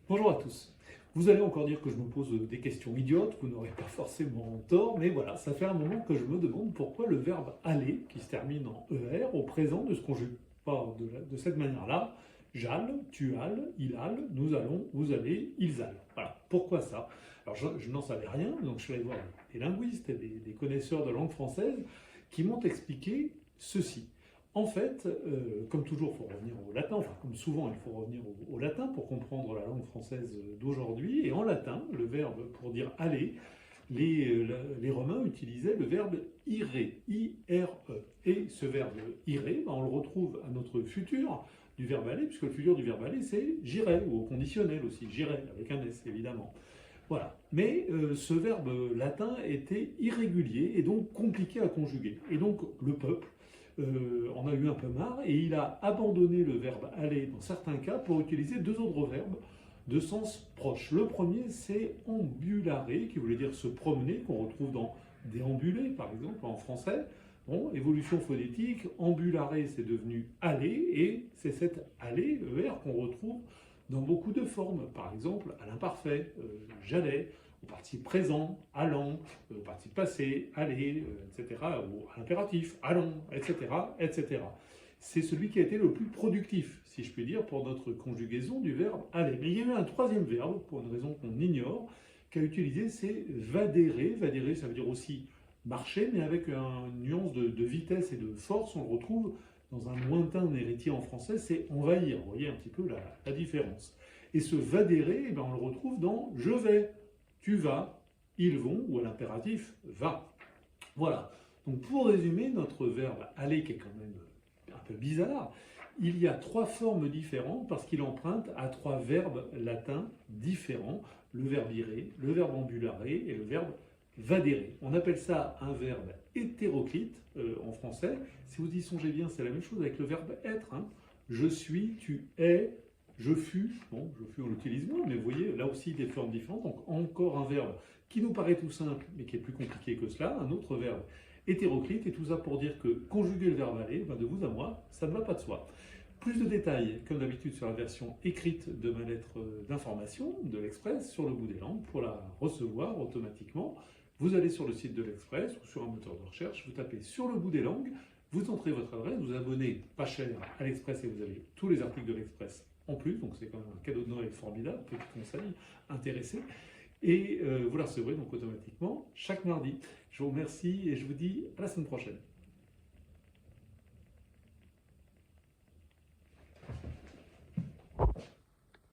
Bonjour à tous. Vous allez encore dire que je me pose des questions idiotes, vous n'aurez pas forcément tort, mais voilà, ça fait un moment que je me demande pourquoi le verbe aller, qui se termine en ER, au présent ne se conjugue pas de cette manière-là. J'alle, tu alles, il alle, nous allons, vous allez, ils allent. Voilà, pourquoi ça? Alors je n'en savais rien, donc je suis allé voir des linguistes et des connaisseurs de langue française qui m'ont expliqué ceci. En fait, comme toujours, il faut revenir au latin, enfin comme souvent, il faut revenir au latin pour comprendre la langue française d'aujourd'hui. Et en latin, le verbe pour dire aller, les Romains utilisaient le verbe ire, I-R-E. Et ce verbe ire, ben, on le retrouve à notre futur du verbe aller, puisque le futur du verbe aller, c'est j'irai, ou au conditionnel aussi, j'irai, avec un S évidemment. Voilà. Mais ce verbe latin était irrégulier et donc compliqué à conjuguer. Et donc le peuple en a eu un peu marre et il a abandonné le verbe aller dans certains cas pour utiliser deux autres verbes de sens proche. Le premier, c'est ambulare, qui voulait dire se promener, qu'on retrouve dans déambuler, par exemple, en français. Bon, évolution phonétique, ambulare, c'est devenu aller, et c'est cet aller, ER, qu'on retrouve dans beaucoup de formes. Par exemple, à l'imparfait, j'allais, au participe présent, allant, au participe passé, aller, etc., ou à l'impératif, allons, etc., etc. C'est celui qui a été le plus productif, si je puis dire, pour notre conjugaison du verbe aller. Mais il y a eu un troisième verbe, pour une raison qu'on ignore, qu'a utilisé, c'est vadere. Vadere, ça veut dire aussi marcher, mais avec une nuance de vitesse et de force. On le retrouve dans un lointain héritier en français, c'est envahir. Vous voyez un petit peu la différence. Et ce vadere, eh ben, on le retrouve dans je vais, tu vas, ils vont, ou à l'impératif, va. Voilà. Donc pour résumer, notre verbe aller, qui est quand même un peu bizarre, il y a trois formes différentes parce qu'il emprunte à trois verbes latins différents, le verbe ire, le verbe ambulare et le verbe vadere. On appelle ça un verbe hétéroclite en français. Si vous y songez bien, c'est la même chose avec le verbe être. Hein. Je suis, tu es, je fus. Bon, je fus, on l'utilise moins, mais vous voyez, là aussi des formes différentes. Donc encore un verbe qui nous paraît tout simple, mais qui est plus compliqué que cela. Un autre verbe hétéroclite, et tout ça pour dire que conjuguer le verbe aller, ben de vous à moi, ça ne va pas de soi. Plus de détails, comme d'habitude, sur la version écrite de ma lettre d'information de l'Express sur le bout des langues. Pour la recevoir automatiquement, vous allez sur le site de l'Express ou sur un moteur de recherche, vous tapez sur le bout des langues, vous entrez votre adresse, vous abonnez pas cher à l'Express et vous avez tous les articles de l'Express en plus, donc c'est quand même un cadeau de Noël formidable, petit conseil intéressé. Et vous la recevrez donc automatiquement chaque mardi. Je vous remercie et je vous dis à la semaine prochaine.